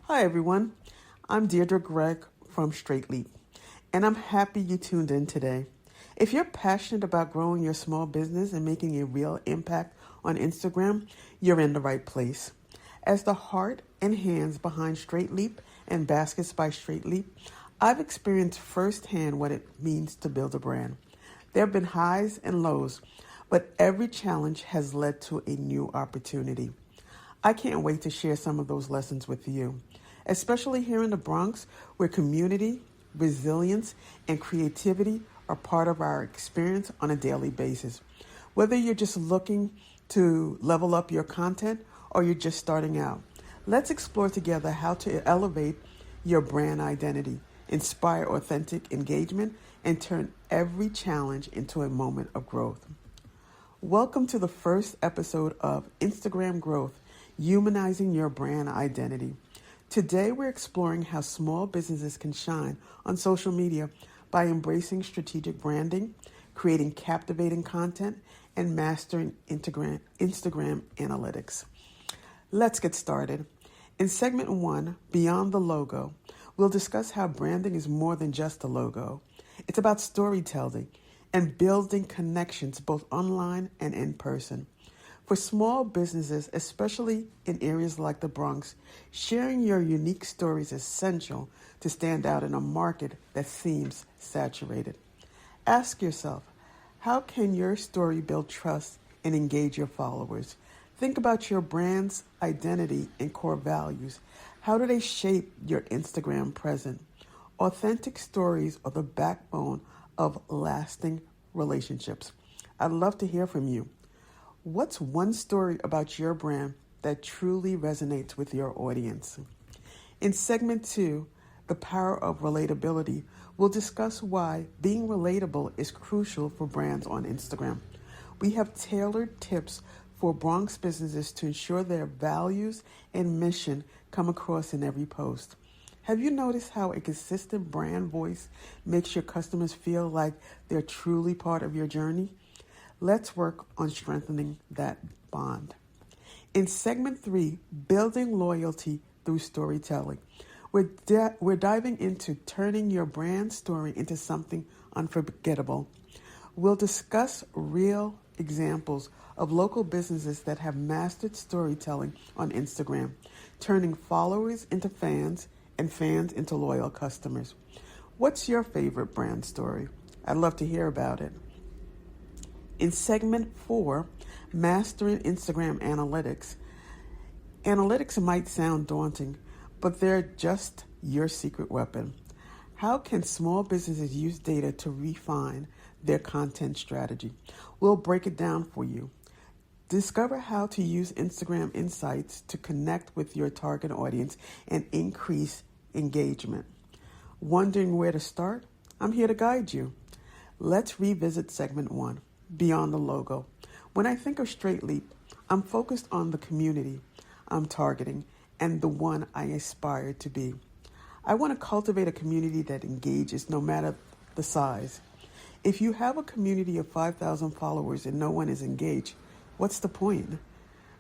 Hi, everyone. I'm Deirdre Gregg from Straight Leap, and I'm happy you tuned in today. If you're passionate about growing your small business and making a real impact on Instagram, you're in the right place. As the heart and hands behind Straight Leap and Baskets by Straight Leap, I've experienced firsthand what it means to build a brand. There have been highs and lows, but every challenge has led to a new opportunity. I can't wait to share some of those lessons with you, especially here in the Bronx, where community, resilience, and creativity are part of our experience on a daily basis. Whether you're just looking to level up your content or you're just starting out, let's explore together how to elevate your brand identity, inspire authentic engagement, and turn every challenge into a moment of growth. Welcome to the first episode of Instagram Growth, Humanizing Your Brand Identity. Today we're exploring how small businesses can shine on social media by embracing strategic branding, creating captivating content, and mastering Instagram analytics. Let's get started. In segment 1, Beyond the Logo, we'll discuss how branding is more than just a logo. It's about storytelling and building connections both online and in person. For small businesses, especially in areas like the Bronx, sharing your unique story is essential to stand out in a market that seems saturated. Ask yourself, how can your story build trust and engage your followers? Think about your brand's identity and core values. How do they shape your Instagram presence? Authentic stories are the backbone of lasting relationships. I'd love to hear from you. What's one story about your brand that truly resonates with your audience? In segment 2, The Power of Relatability, we'll discuss why being relatable is crucial for brands on Instagram. We have tailored tips for Bronx businesses to ensure their values and mission come across in every post. Have you noticed how a consistent brand voice makes your customers feel like they're truly part of your journey? Let's work on strengthening that bond. In segment 3, Building Loyalty Through Storytelling, we're diving into turning your brand story into something unforgettable. We'll discuss real examples of local businesses that have mastered storytelling on Instagram, turning followers into fans and fans into loyal customers. What's your favorite brand story? I'd love to hear about it. In segment 4, Mastering Instagram Analytics, analytics might sound daunting, but they're just your secret weapon. How can small businesses use data to refine their content strategy? We'll break it down for you. Discover how to use Instagram Insights to connect with your target audience and increase engagement. Wondering where to start? I'm here to guide you. Let's revisit segment 1. Beyond the logo. When I think of Straight Leap, I'm focused on the community I'm targeting and the one I aspire to be. I want to cultivate a community that engages no matter the size. If you have a community of 5,000 followers and no one is engaged, what's the point?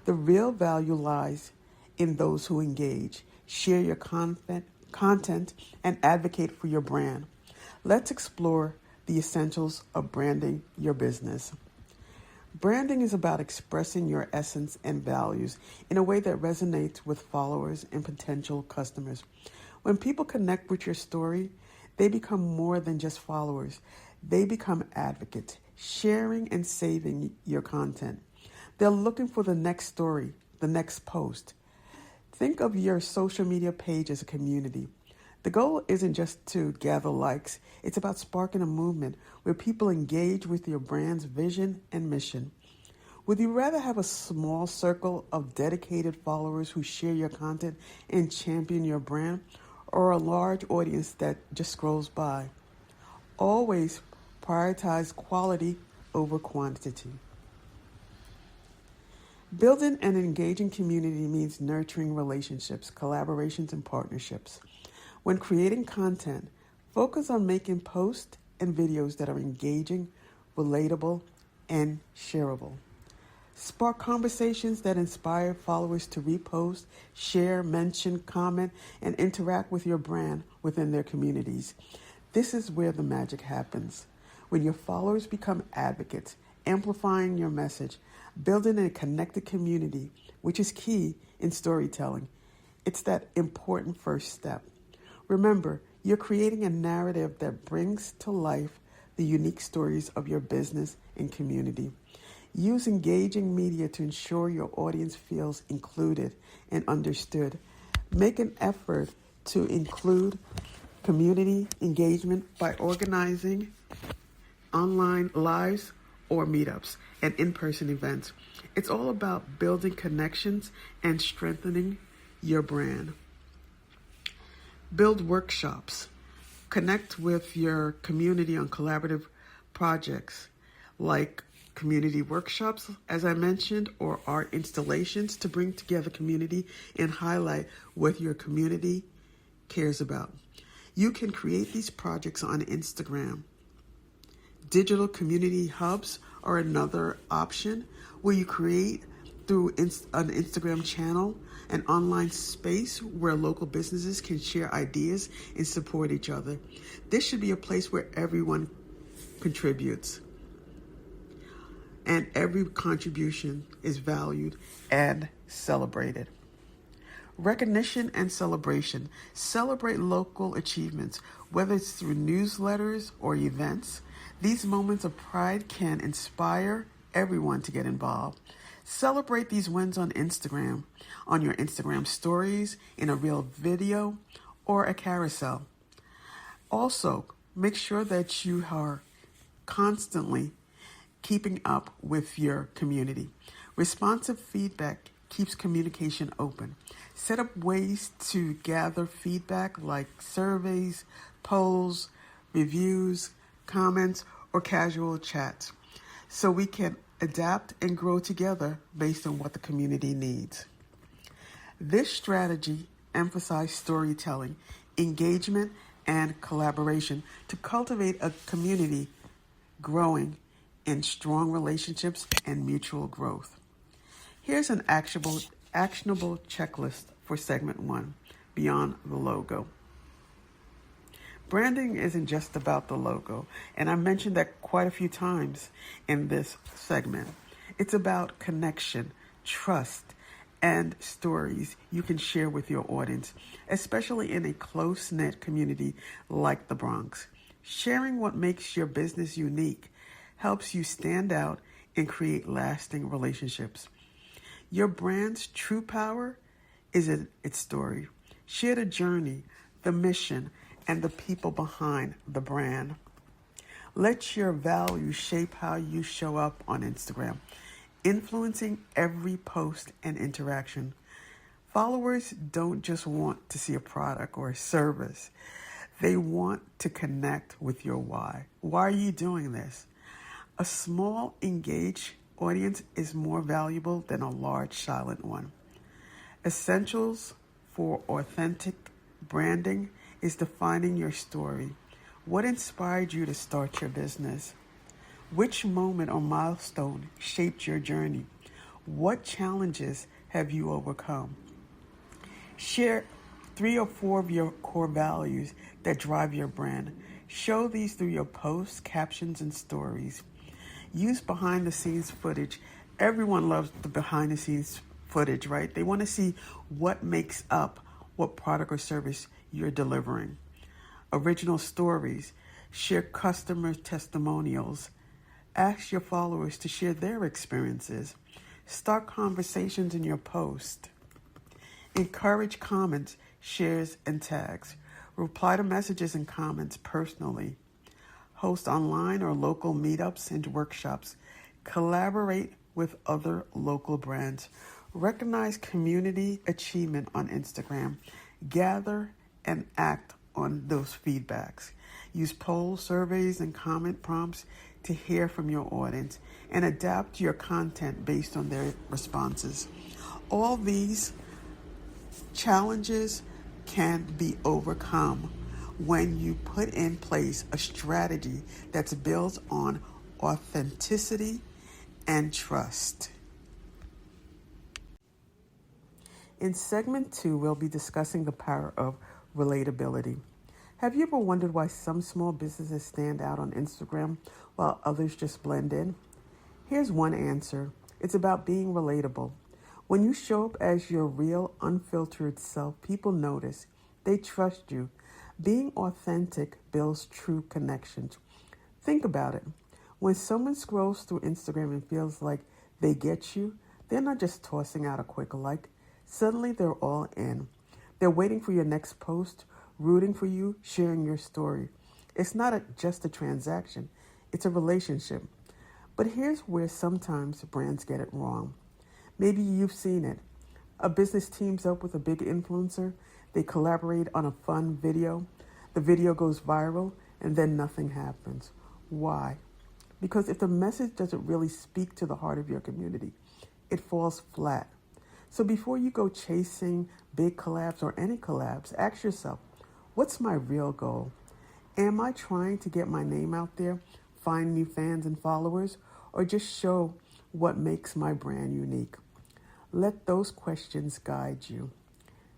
The real value lies in those who engage, share your content, and advocate for your brand. Let's explore the essentials of branding your business. Branding is about expressing your essence and values in a way that resonates with followers and potential customers. When people connect with your story, they become more than just followers. They become advocates, sharing and saving your content. They're looking for the next story, the next post. Think of your social media page as a community. The goal isn't just to gather likes. It's about sparking a movement where people engage with your brand's vision and mission. Would you rather have a small circle of dedicated followers who share your content and champion your brand, or a large audience that just scrolls by? Always prioritize quality over quantity. Building an engaging community means nurturing relationships, collaborations, and partnerships. When creating content, focus on making posts and videos that are engaging, relatable, and shareable. Spark conversations that inspire followers to repost, share, mention, comment, and interact with your brand within their communities. This is where the magic happens. When your followers become advocates, amplifying your message, building a connected community, which is key in storytelling. It's that important first step. Remember, you're creating a narrative that brings to life the unique stories of your business and community. Use engaging media to ensure your audience feels included and understood. Make an effort to include community engagement by organizing online lives or meetups and in-person events. It's all about building connections and strengthening your brand. Build workshops. Connect with your community on collaborative projects like community workshops, as I mentioned, or art installations to bring together community and highlight what your community cares about. You can create these projects on Instagram. Digital community hubs are another option where you create through an Instagram channel, an online space where local businesses can share ideas and support each other. This should be a place where everyone contributes and every contribution is valued and celebrated. Recognition and celebration. Celebrate local achievements, whether it's through newsletters or events. These moments of pride can inspire everyone to get involved. Celebrate these wins on Instagram, on your Instagram stories, in a real video, or a carousel. Also, make sure that you are constantly keeping up with your community. Responsive feedback keeps communication open. Set up ways to gather feedback like surveys, polls, reviews, comments, or casual chats so we can adapt and grow together based on what the community needs. This strategy emphasizes storytelling, engagement, and collaboration to cultivate a community growing in strong relationships and mutual growth. Here's an actionable checklist for segment 1, beyond the logo. Branding isn't just about the logo, and I mentioned that quite a few times in this segment. It's about connection, trust, and stories you can share with your audience, especially in a close-knit community like the Bronx. Sharing what makes your business unique helps you stand out and create lasting relationships. Your brand's true power is in its story. Share the journey, the mission, and the people behind the brand. Let your values shape how you show up on Instagram, influencing every post and interaction. Followers don't just want to see a product or a service. They want to connect with your why. Why are you doing this? A small, engaged audience is more valuable than a large, silent one. Essentials for authentic branding is defining your story. What inspired you to start your business? Which moment or milestone shaped your journey? What challenges have you overcome? Share 3 or 4 of your core values that drive your brand. Show these through your posts, captions, and stories. Use behind-the-scenes footage. Everyone loves the behind-the-scenes footage, right? They want to see what makes up what product or service you're delivering. Original stories. Share customer testimonials. Ask your followers to share their experiences. Start conversations in your post. Encourage comments, shares, and tags. Reply to messages and comments personally. Host online or local meetups and workshops. Collaborate with other local brands. Recognize community achievement on Instagram. Gather and act on those feedbacks. Use polls, surveys, and comment prompts to hear from your audience and adapt your content based on their responses. All these challenges can be overcome when you put in place a strategy that's built on authenticity and trust. In segment 2, we'll be discussing the power of relatability. Have you ever wondered why some small businesses stand out on Instagram while others just blend in? Here's one answer. It's about being relatable. When you show up as your real, unfiltered self, people notice. They trust you. Being authentic builds true connections. Think about it. When someone scrolls through Instagram and feels like they get you, they're not just tossing out a quick like. Suddenly they're all in. They're waiting for your next post, rooting for you, sharing your story. It's not just a transaction, it's a relationship. But here's where sometimes brands get it wrong. Maybe you've seen it. A business teams up with a big influencer, they collaborate on a fun video, the video goes viral, and then nothing happens. Why? Because if the message doesn't really speak to the heart of your community, it falls flat. So before you go chasing big collabs or any collabs, ask yourself, what's my real goal? Am I trying to get my name out there, find new fans and followers, or just show what makes my brand unique? Let those questions guide you.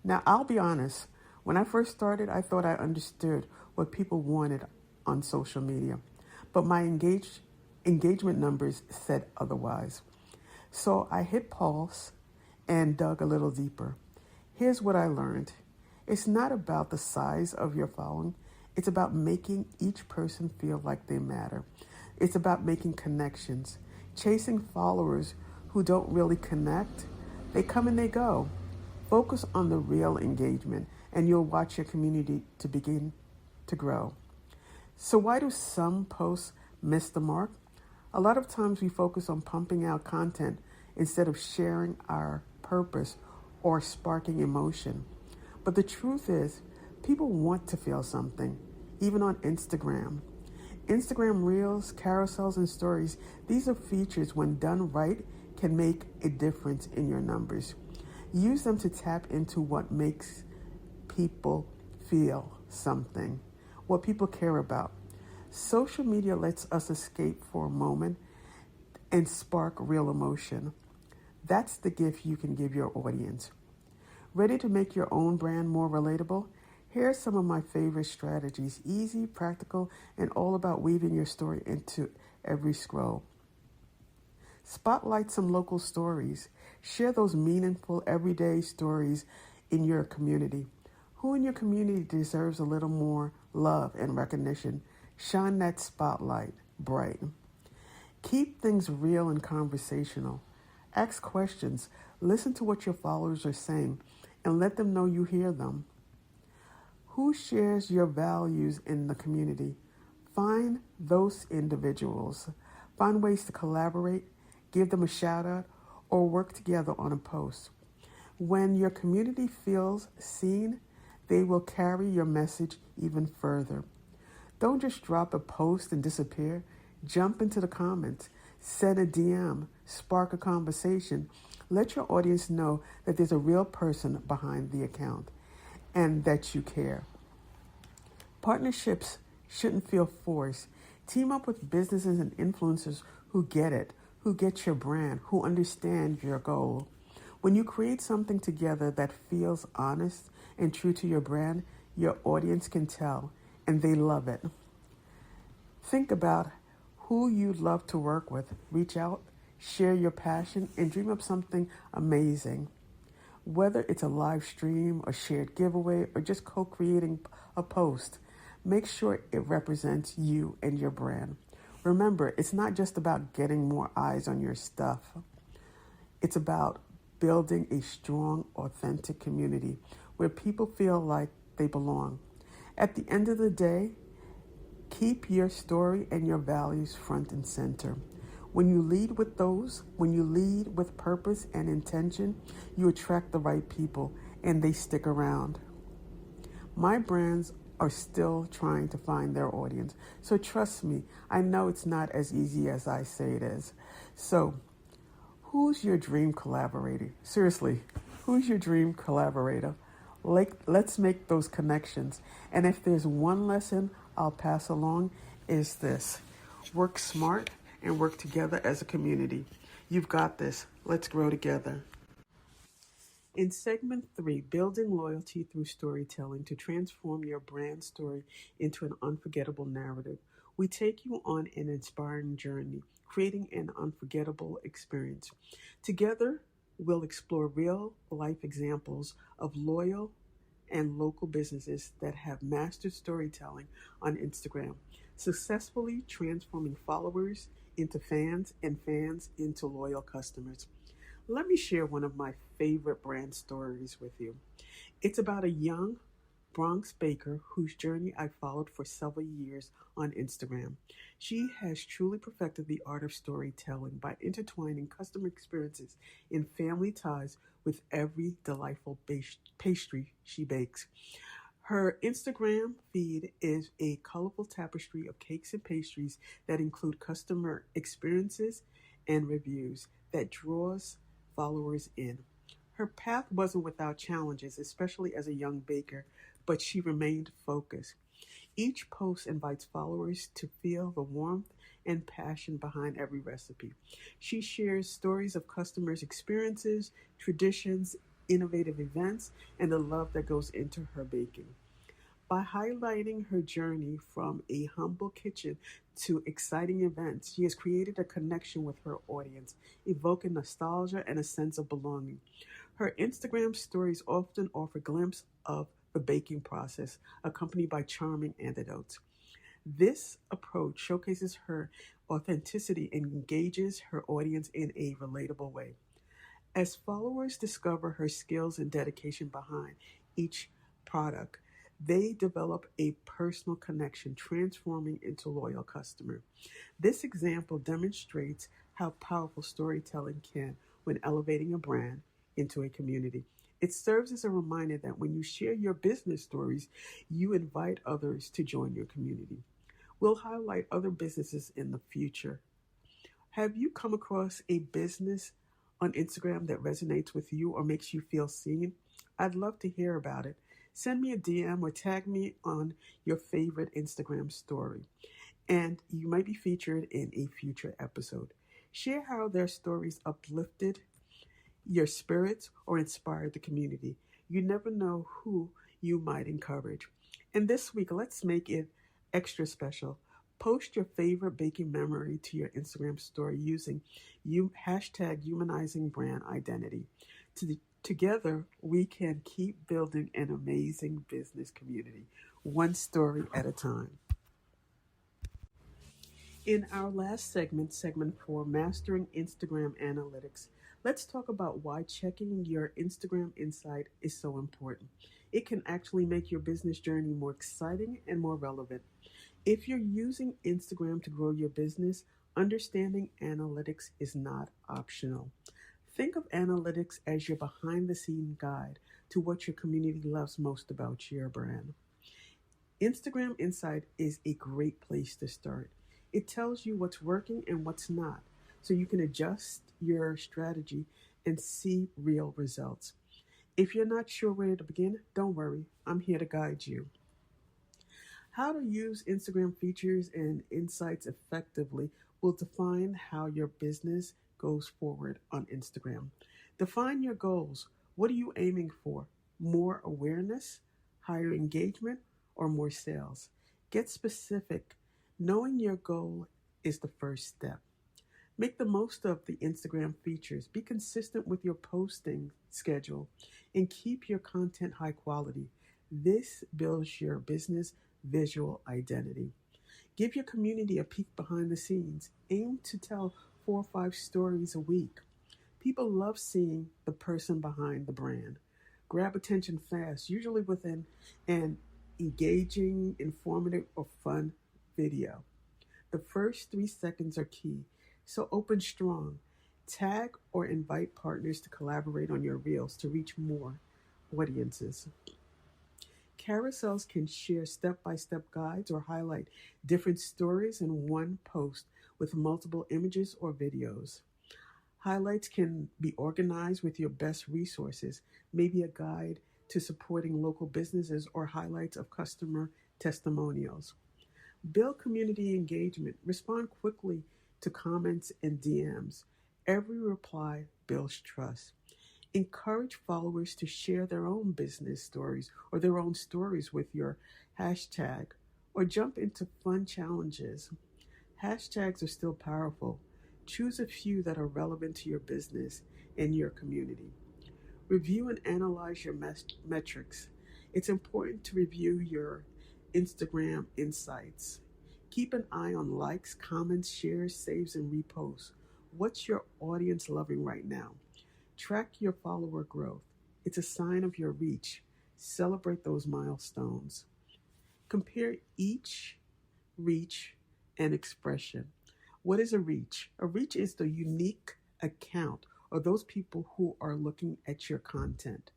Now, I'll be honest. When I first started, I thought I understood what people wanted on social media, but my engagement numbers said otherwise. So I hit pause and dug a little deeper. Here's what I learned. It's not about the size of your following. It's about making each person feel like they matter. It's about making connections. Chasing followers who don't really connect, they come and they go. Focus on the real engagement and you'll watch your community to begin to grow. So why do some posts miss the mark? A lot of times we focus on pumping out content instead of sharing our purpose or sparking emotion. But the truth is, people want to feel something, even on Instagram. Instagram Reels, carousels, and stories, these are features when done right can make a difference in your numbers. Use them to tap into what makes people feel something, what people care about. Social media lets us escape for a moment and spark real emotion. That's the gift you can give your audience. Ready to make your own brand more relatable? Here are some of my favorite strategies. Easy, practical, and all about weaving your story into every scroll. Spotlight some local stories. Share those meaningful, everyday stories in your community. Who in your community deserves a little more love and recognition? Shine that spotlight bright. Keep things real and conversational. Ask questions. Listen to what your followers are saying and let them know you hear them. Who shares your values in the community? Find those individuals. Find ways to collaborate, give them a shout out, or work together on a post. When your community feels seen, they will carry your message even further. Don't just drop a post and disappear. Jump into the comments, send a DM, spark a conversation. Let your audience know that there's a real person behind the account and that you care. Partnerships shouldn't feel forced. Team up with businesses and influencers who get it, who get your brand, who understand your goal. When you create something together that feels honest and true to your brand, your audience can tell, and they love it. Think about who you'd love to work with. Reach out, share your passion, and dream up something amazing. Whether it's a live stream, a shared giveaway, or just co-creating a post, make sure it represents you and your brand. Remember, it's not just about getting more eyes on your stuff. It's about building a strong, authentic community where people feel like they belong. At the end of the day, keep your story and your values front and center. When you lead with purpose and intention, you attract the right people and they stick around. My brands are still trying to find their audience. So trust me, I know it's not as easy as I say it is. So, who's your dream collaborator? Seriously, who's your dream collaborator? Let's make those connections. And if there's one lesson I'll pass along, is this: work smart and work together as a community. You've got this. Let's grow together. In segment 3, building loyalty through storytelling to transform your brand story into an unforgettable narrative, we take you on an inspiring journey, creating an unforgettable experience. Together, we'll explore real life examples of loyal and local businesses that have mastered storytelling on Instagram, successfully transforming followers into fans and fans into loyal customers. Let me share one of my favorite brand stories with you. It's about a young Bronx baker whose journey I followed for several years on Instagram. She has truly perfected the art of storytelling by intertwining customer experiences and family ties with every delightful pastry she bakes. Her Instagram feed is a colorful tapestry of cakes and pastries that include customer experiences and reviews that draws followers in. Her path wasn't without challenges, especially as a young baker, but she remained focused. Each post invites followers to feel the warmth and passion behind every recipe. She shares stories of customers' experiences, traditions, innovative events, and the love that goes into her baking. By highlighting her journey from a humble kitchen to exciting events, she has created a connection with her audience, evoking nostalgia and a sense of belonging. Her Instagram stories often offer a glimpse of the baking process, accompanied by charming anecdotes. This approach showcases her authenticity and engages her audience in a relatable way. As followers discover her skills and dedication behind each product, they develop a personal connection, transforming into loyal customer. This example demonstrates how powerful storytelling can when elevating a brand into a community. It serves as a reminder that when you share your business stories, you invite others to join your community. We'll highlight other businesses in the future. Have you come across a business on Instagram that resonates with you or makes you feel seen? I'd love to hear about it. Send me a DM or tag me on your favorite Instagram story, and you might be featured in a future episode. Share how their stories uplifted your spirits or inspired the community. You never know who you might encourage. And this week, let's make it extra special. Post your favorite baking memory to your Instagram story using hashtag humanizing brand identity. Together, we can keep building an amazing business community, one story at a time. In our last segment, segment 4, Mastering Instagram Analytics, let's talk about why checking your Instagram Insight is so important. It can actually make your business journey more exciting and more relevant. If you're using Instagram to grow your business, understanding analytics is not optional. Think of analytics as your behind the scene guide to what your community loves most about your brand. Instagram Insight is a great place to start. It tells you what's working and what's not, so you can adjust your strategy and see real results. If you're not sure where to begin, don't worry, I'm here to guide you. How to use Instagram features and insights effectively will define how your business goes forward on Instagram. Define your goals. What are you aiming for? More awareness, higher engagement, or more sales? Get specific. Knowing your goal is the first step. Make the most of the Instagram features. Be consistent with your posting schedule and keep your content high quality. This builds your business visual identity. Give your community a peek behind the scenes. Aim to tell 4 or 5 stories a week. People love seeing the person behind the brand. Grab attention fast, usually within an engaging, informative, or fun video. The first 3 seconds are key, so open strong. Tag or invite partners to collaborate on your reels to reach more audiences. Carousels can share step by step guides or highlight different stories in one post with multiple images or videos. Highlights can be organized with your best resources, maybe a guide to supporting local businesses or highlights of customer testimonials. Build community engagement. Respond quickly to comments and DMs. Every reply builds trust. Encourage followers to share their own business stories or their own stories with your hashtag, or jump into fun challenges. Hashtags are still powerful. Choose a few that are relevant to your business and your community. Review and analyze your metrics. It's important to review your Instagram insights. Keep an eye on likes, comments, shares, saves, and reposts. What's your audience loving right now? Track your follower growth. It's a sign of your reach. Celebrate those milestones. Compare each reach and expression. What is a reach? A reach is the unique account or those people who are looking at your content.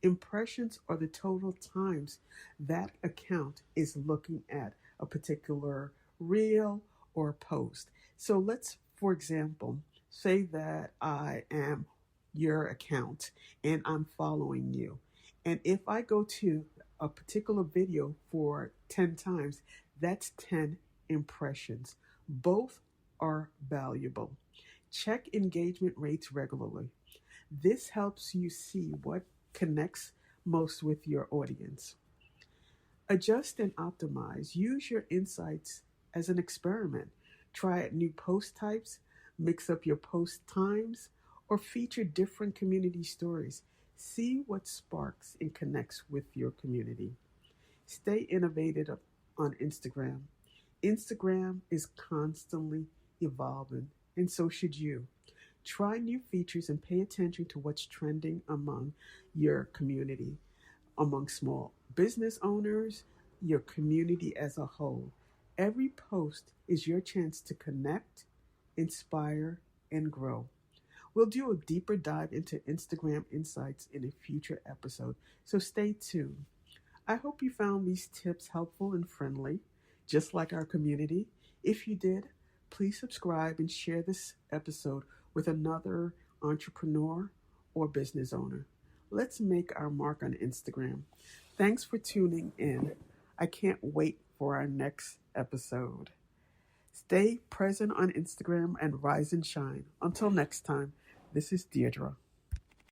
Impressions are the total times that account is looking at a particular reel or post. So let's, for example, say that I am your account and I'm following you. And if I go to a particular video for 10 times, that's 10 impressions. Both are valuable. Check engagement rates regularly. This helps you see what connects most with your audience. Adjust and optimize. Use your insights as an experiment. Try out new post types, mix up your post times, or feature different community stories. See what sparks and connects with your community. Stay innovative on Instagram. Instagram is constantly evolving, and so should you. Try new features and pay attention to what's trending among your community, among small business owners, your community as a whole. Every post is your chance to connect, inspire, and grow. We'll do a deeper dive into Instagram insights in a future episode, so stay tuned. I hope you found these tips helpful and friendly, just like our community. If you did, please subscribe and share this episode with another entrepreneur or business owner. Let's make our mark on Instagram. Thanks for tuning in. I can't wait for our next episode. Stay present on Instagram and rise and shine. Until next time, this is Deirdre.